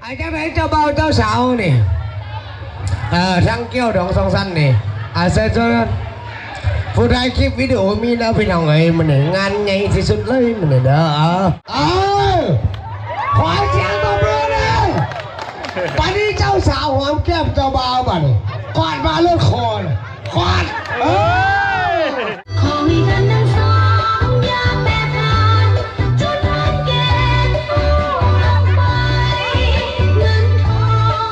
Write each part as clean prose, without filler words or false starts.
ไอ้เจ้าไหนเจ้าเบาเจ้าสาวนี่ทั้งเกี่ยวดองสองสั้นนี่เสร็จแล้วผู้ใดคลิปวิดีโอมีแล้วพี่น้องเอ้ยมันงานใหญ่ที่สุดเลยมันเด้อขอเสียงตบมือเลยวันนี้เจ้าสาวหอมแก้มเจ้าบ่าวบ้านกอดมาเลือดคอนกอดขอให้กันทั้งสองอย่าแปรปรวนจนทันเกณฑ์ผู้รับไปเงินทอ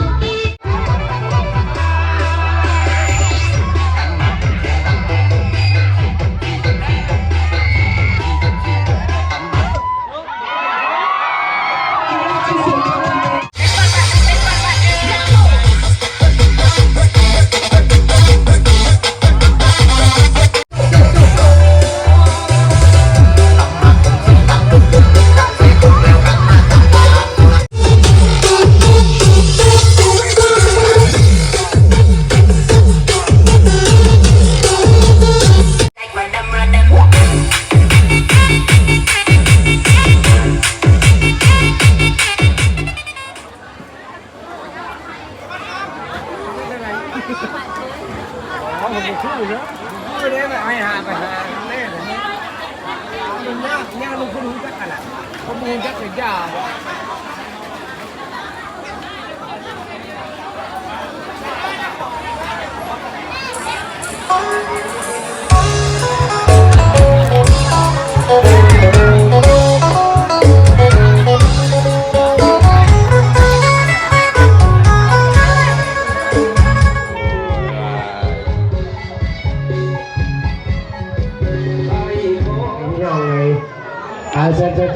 งอีกเขาผมชื่อเยอะไม่ได้แบบให้หาไปหาแน่เลยมันยากลงคุณรู้จักกันอ่ะข้อมูลจักเสียยาว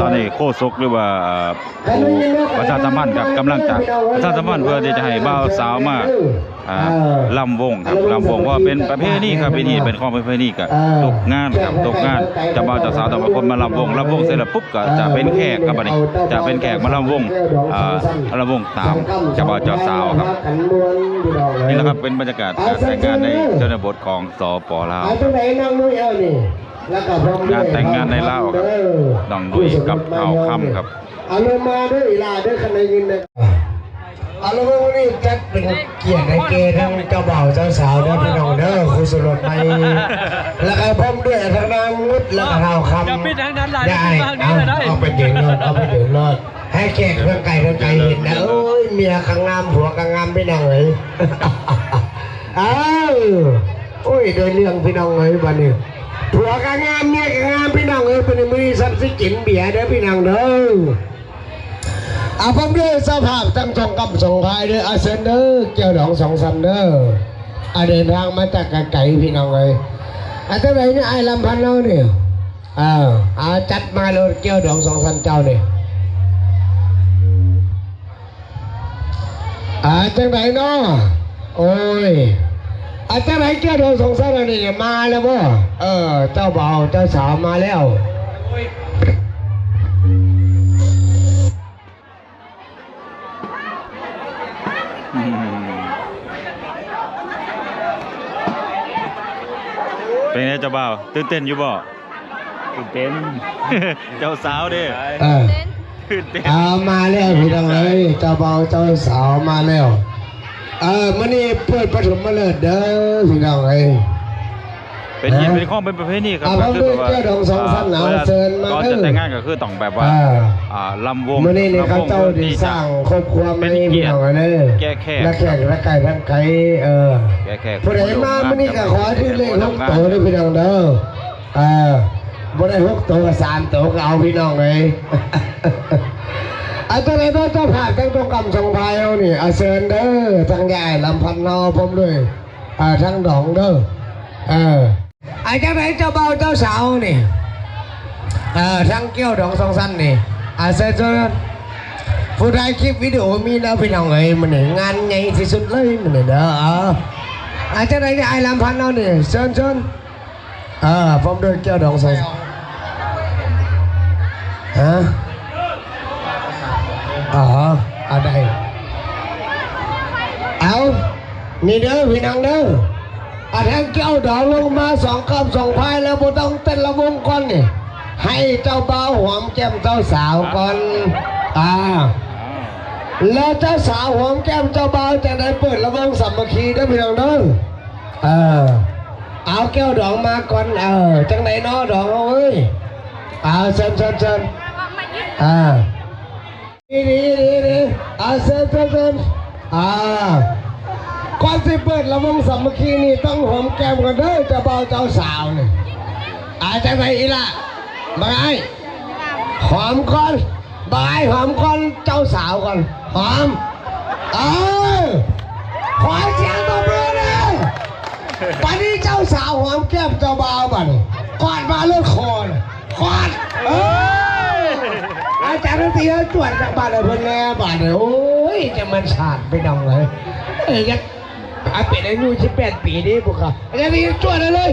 ตอนนี้โคศกหรือว่าประชาสัมพันธ์กับกำลังจะประชาสัมพันธ์เพื่อที่จะให้บ่าวสาวมาลำวงครับลำวงว่าเป็นประเพณีครับพิธีเป็นข้อประเพณีกับตกงานครับตกงานจะบ่าวจะสาวแต่ละคนมาลำวงเสร็จแล้วปุ๊บก็จะเป็นแขกครับบัดนี้จะเป็นแขกมาลำวงตามจะบ่าวจะสาวครับนี่แหละครับเป็นบรรยากาศการแต่งงานในชนบทของสป.ลาวงานแต่งงานในลาวครับน้องดุยกับเอาคำครับอารมณ์มาด้วยลาด้วยคะแนนยินเลยอารมณ์นี่จัดเป็นเกียรติในเกย์ทั้งเจ้าบ่าวเจ้าสาวเด้อพี่น้องเด้อคุณสุรสไปแล้วก็พร้อมด้วยทางนางมุดแล้วก็เอาคำได้เอาไปเดินรถเอาไปเดินรถให้แขกเรื่องไก่เห็นนะโอ้ยเมียข้างงามผัวข้างงามพี่น้องเลยโอ้ยโดยเรื่องพี่น้องเลยวันนี้ผัวก็งามเมียก็งามพี่น้องเอ้ยเป็นมือสับสิกินเบียร์เด้อพี่น้องเด้อผมด้วยสภาพตั้งสองกับสองพายเด้อเซนเด้อเกี่ยวดองสองซัมเด้อเดินทางมาจากไกลพี่น้องเอ้ยแต่ไหนเนี่ยไอ้ลำพันเราเนี่ยจัดมาเลยเกี่ยวดองสองซัมเจ้าเนี่ยจังไหนเนาะโอ้ยอาจารย์ไหนเจ้าโดนสงสารนี่มาแล้วบ่เจ้าบ่าวเจ้าสาวมาแล้วเป็นไงเจ้าบ่าวตื่นเต้นอยู่บ่ตื่นเต้นเจ้าสาวดิตื่นเต้นมาแล้วพี่น้องเอ้ยเจ้าบ่าวเจ้าสาวมาแล้วมันนี่เปิดปฐมฤกษ์เด้อพี่น้องเอ้ยเป็นข้อเป็นประเพณีครับคือแบบว่าก่อนจะแต่งงานก็คือต้องแบบว่าลำวงมันนี่ในเขาเจ้าได้สร้างครอบครัวไม่พี่น้องเลยแก้แขกและแขกและไก่ทั้งไก่แก้แขกผู้ใดมามันนี่ก็ขอที่เลข6 ตัวเลยพี่น้องเด้อบ่ได้6 ตัวก็3 ตัวก็เอาพี่น้องเลยอาจารย์เจ้าผ่านทั้งตรงกำสองพายเอานี่เชิญเด้อทั้งใหญ่ลำพันนอผมด้วยทั้งดองเด้ออาจารย์ไหนเจ้าเบาเจ้าสาวนี่ทั้งเกี่ยวดองสองสั้นนี่เสร็จแล้วผู้ใดคลิปวิดีโอมีแล้วพี่น้องเอ้ยมันงานใหญ่ที่สุดเลยมันเด้ออาจารย์ไหนเนี่ยไอ้ลำพันเอานี่เชิญผมด้วยเกี่ยวดองสองได้เอานี่เด้อพี่น้องเด้อทางเจ้าดอกลงมา2 คำ 2 พายแล้วบ่ต้องเต้นละวงก่อนนี่ให้เจ้าบ่าวหอมแก้มเจ้าสาวก่อน แล้วเจ้าสาวหอมแก้มเจ้าบ่าวจะได้เปิดระวงสามัคคีได้พี่น้องเด้อเอาแก้วดองมาก่อนจังไหนเนาะดองเอาเอ้ยเชิญนี่เชิญก่อนที่เปิดระวงสามัคคีนี่ต้องหอมแก้มกันเด้อเจ้าบ่าวเจ้าสาวนี่จังไหนอีล่ะมาไงหอมก่อนบายหอมก่อนเจ้าสาวก่อนหอมขอเสียงตบมือเลยวันนี้เจ้าสาวหอมแก้มเจ้าบ่าวบัดกอดมาเลือดคอกอดอาจารย์ดนตรีจวดจากบ้านเลยเพื่อนแน่บ้านเลยโอ้ยจะมันฉาดไปดองเลยยังเป็นอายุ18 ปีนี่พวกเขาอาจารย์ดนตรีจวดเลย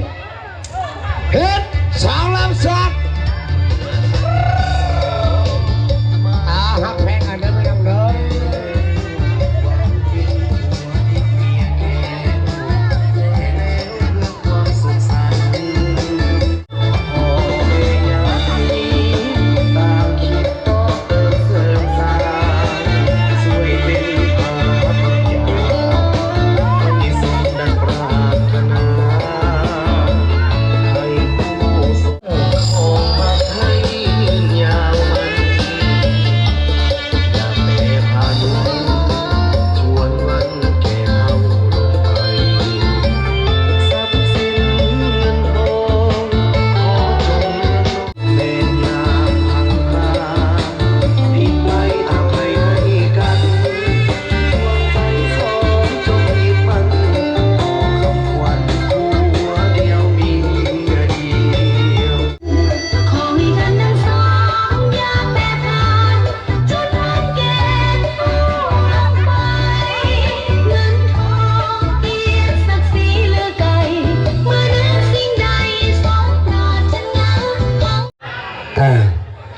เฮ็ดสาวลำสักหักแพงอันนั้นไม่ต้องเลย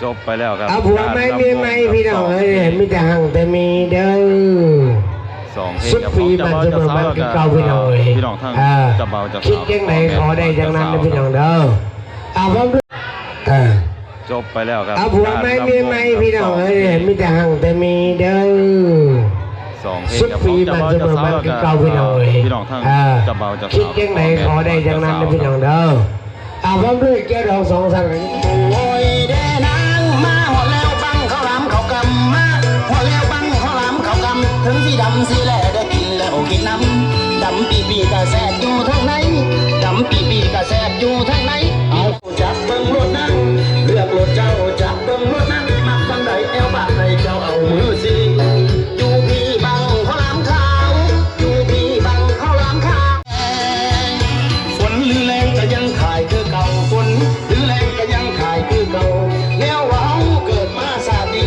จบไปแล้วครับ เอาผัวไม่มีไม่พี่น้องเอ้ยมีแต่หังแต่มีเด้อ 2 เพลง สุด กับ ฟี ของ มัน เจ้า เส บ่าว มอ เจ้า มัน สาว เก่าพี่น้องเอ้ย พี่น้องทั้งเจ้าบ่าวเจ้าสาว คิดยังไงขอได้จังนั้นนะพี่น้องเด้อเอาพร้อมด้วยจบไปแล้วครับ เอาผัวไม่มีไม่พี่น้องเอ้ยมีแต่หังแต่มีเด้อ2 เพลง สุด กับข ฟี องเจ้า มัน บ่าว เส เจ้าม อ สา มั วน เก่าพี่น้องเอ้ย พี่น้องทั้งเจ้าบ่าวเจ้าสาว คิดยังไงขอได้จังนั้นนะพี่น้องเด้อเอาพร้อมด้วยแก้วดอง2 สั่งโอ้ยเด้นางมาหอดแล้วบังข้าวหลามข้าวกำมาหอดแล้วบังข้าวหลามข้าวกำถึงสีดำสีแหล่ได้กินแล้วกินน้ำดำปีกะแสบอยู่ทางไหนดำปีกะแสบอยู่ทางไหนเอาจับเบิ้งรถนั่งเลือกรถเจ้าจับเบิ้งรถนั่งมักบังใดแอวบาดใดเจ้าเอามือสิอยู่พี่บังข้าวหลามขาวอยู่พี่บังข้าวหลามขาวฝนหรือแรงก็ยังขายคือเก่าฝนหรือแรงก็ยังขายคือเก่าแนวว่าเกิดมาสาดี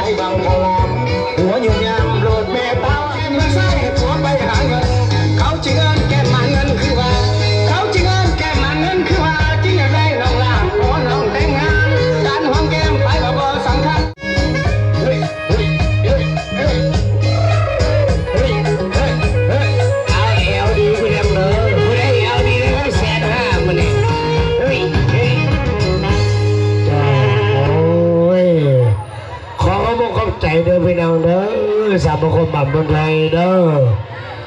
ให้บังข้าวหลามหัวอยู่ยามโหลดแม่เต้าเมื่อใส่ผัวไปหาเงินเขาจึงเงินแก้มาเงินคือว่าเขาจึงเงินแก้มาเงินคือว่าจึงอยากได้น้องลาขอน้องแต่งงานการหอมแก้มไปกับบ่สำคัญเอาเอวดีคุณยังเลยคุณได้เอวดีเลย150,000มันนี่โอ้ยขอขอบใจเด้อพี่น้องเด้อสามคนบั่นบนไรเด้อ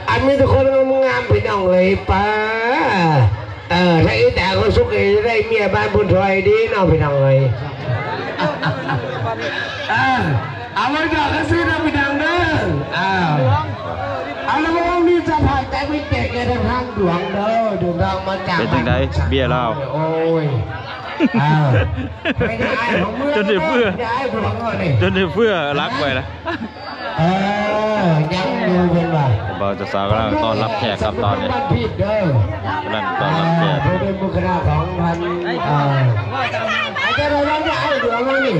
อันมีทุกคนงามพี่น้องเลยป้าถ้าอีแต่คนสุขได้เมียบ้านบุญถอยดีน้องพี่น้องเลยเอาไว้ก่อนก็ซื้อนะพี่น้องเด้อเอาแล้ววันนี้จะผ่านแต่ไม่เตะกันทางห้างหลวงเด้อเดินทางมาจาก เป็นจังไดเบี้ยเล่า โอ้ยไม่ได้ของมือ จนได้เพื่อ ไม่ได้ของมือนี่ จนได้เพื่อรักไว้ละ ยังดูเป็นว่า เจ้าบ่าวเจ้าสาวกำลังต้อนรับแขกครับตอนนี้ บ้านผิดเด้อก ำลังต้อนรับแขก เพื่อเป็นบุคลาของพันอาจารย์เราจะเอาเดี๋ยวนี่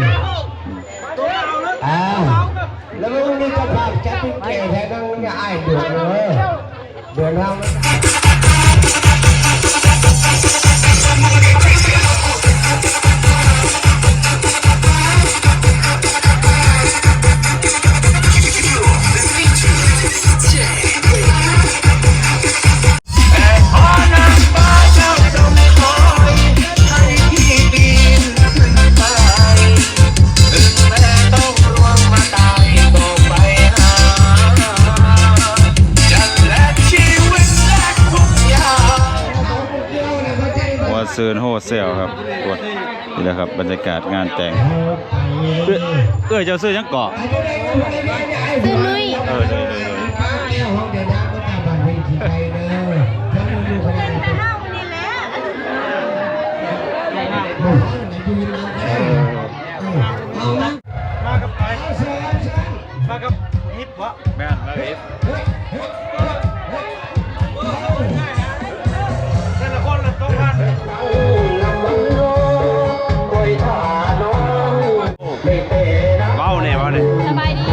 แล้ววันนี้จะพาจะเป็นแก่แท้ต้องจะไอ้เดือดเลยเดือดทำ ญโฮเซลครับโอ้ยนี่แหละครับบรรยากาศงานแต่งเจ้าซื้อยังเกาะ ซื้อนุ้ย เลยมากับไปมากับฮิปวะแม่นมากับฮิปแต่ละคนละต้องพันเบ้าเนี่ยเบ้าเนี่ย สบายดี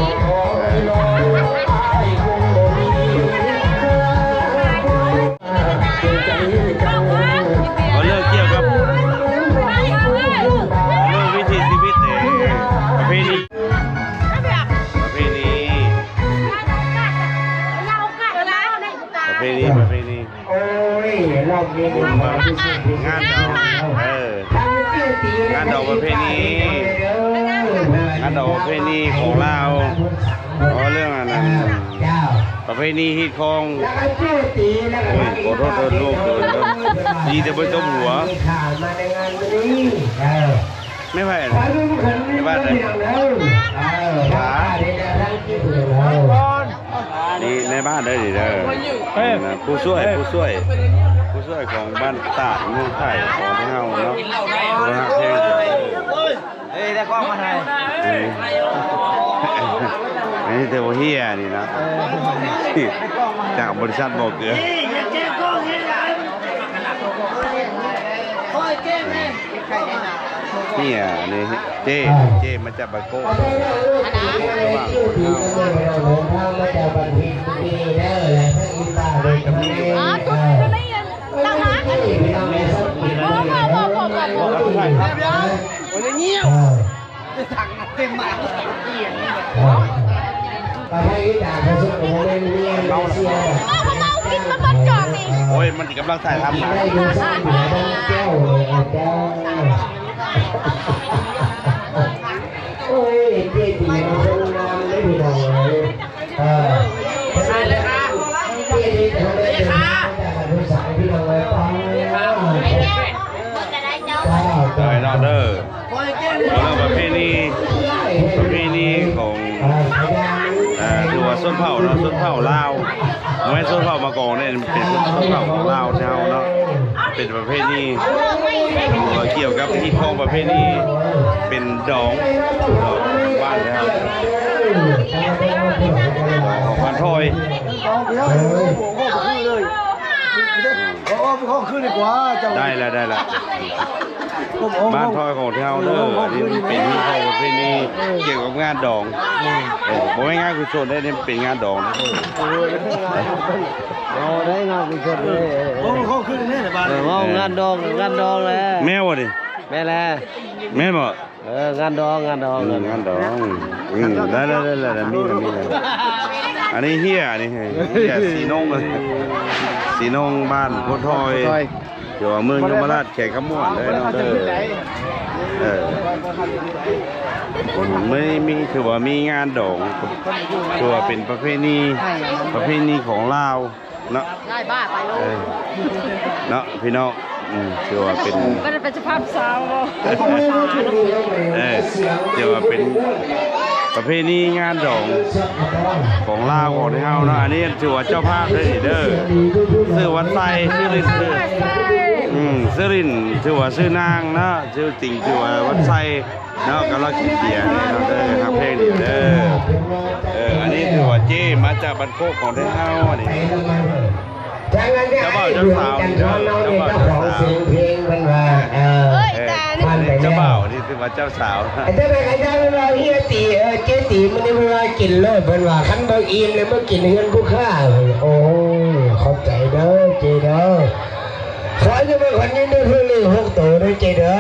ก็เลิกเกี่ยวกับเรื่องวิถีชีวิตประเพณีประเพณีโอ้ยรอบนี้งาน งานดอกประเพณีงานดอกประเพณีของเราเพราะเรื่องอันนั้นประเพณีฮิตของโอ้ยขอโทษลูกดีแต่ไม่ต้มหัวไม่ไหวในบ้านเลยนี่ในบ้านได้ดิเด้อผู้ช่วยของบ้านตาดเมืองไทยของที่เฮาเนาะเพลงได้กล้องมาให้ อันนี้เทวเฮียนี่นะจากบริษัทบ่อเกลือนี่อ่ะนี่เจมาจากบาโก้อ๋อตุ้ยไม่ยังตั้งหากันวันนี้ถังเต็มมาโอ้ยมันกำลังถ่ายทำหนังโอ้ยเจ๊ตีมันเป็นงานไม่ผิดหรอกใช่เลยค่ะ เจ๊ตีเขาได้เป็นงานแต่ผู้สายพี่น้องเลยป้าเออนอเดอร์ประเพณีของถือว่าส้นเผาเนาะส้นเผาลาวไม่ส้นเผามากองเนี่ยเป็นส้นเผาของลาวเจ้าเนาะเป็นประเพณีเกี่ยวกับที่ของประเพณีเป็นดองบ้านแล้วของพันทอยขึ้นดีกว่าได้แล้วบ้านทอยของเท่าเด้อนี่เป็นที่ของประเพณีเกี่ยวกับงานดองผมไม่ง่ายคือโซนได้เนี่ยเป็นงานดองนะเราได้งานกุศลเลยเขาขึ้นแน่บ้านงานดองแล้วแม่วะดิแม่แล้วแม่บ่งานดองได้มีอันนี้เฮียนี่เฮียสีนงบ้านโพทอยอยู่เมืองยมราชแขกขมวนเลยเนาะไม่มีถือว่ามีงานดองถือว่าเป็นประเพณีของลาวเนาะได้บ้าไปเลยเนาะพี่น้องถือว่าเป็นสภาพสาวถือว่าเป็นประเพณีงานดองของลาวของเฮาเนาะอันนี้ถือว่าเจ้าภาพได้เด้อชื่อวัดไซชื่อลินชื่อลินถือว่าชื่อนางเนาะชื่อจริงถือว่าวัดไซเนาะก็เราคิดเดียนี่เนาะเด้อครับเพลงนี้เด้ออันนี้ถือว่าเจมาจากบ้านโคกของเฮาอันนี้เจ้าบ่าวเจ้าสาวเจ้าบ่าวเจ้าสาวเพลงมันว่าเจ้าบ่าวนี่ถือว่าเจ้าสาวเจ้าไปกันเวลาเฮียตีเจ๊ตีมันในเวลากินเลยเป็นว่าขันบางอิ่มเลยเมื่อกินเงินผู้ค่าโอ้ขอบใจเด้อเจเด้อขอจะเป็นคนนี้ด้วยเพื่อนเลย6 ตัวด้วยเจเด้อ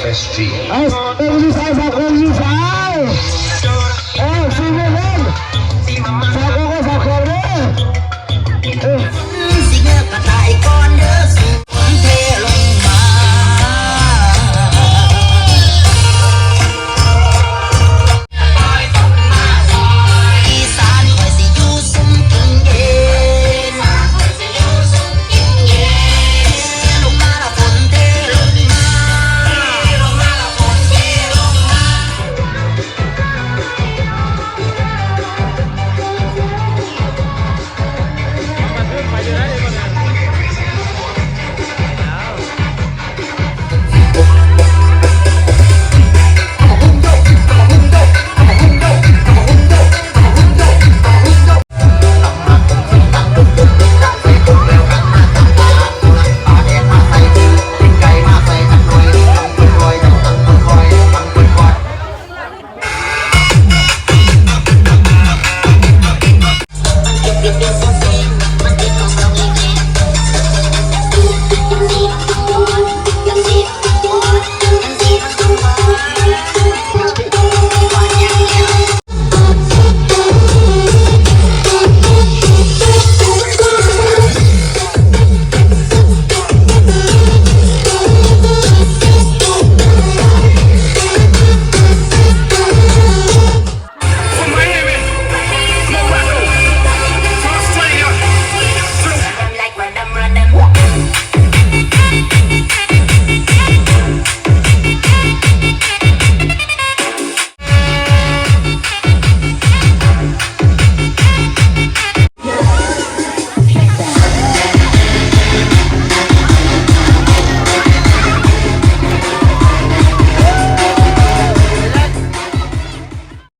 เอ้ยเป็นผู้ชายสาวคนผู้ชาย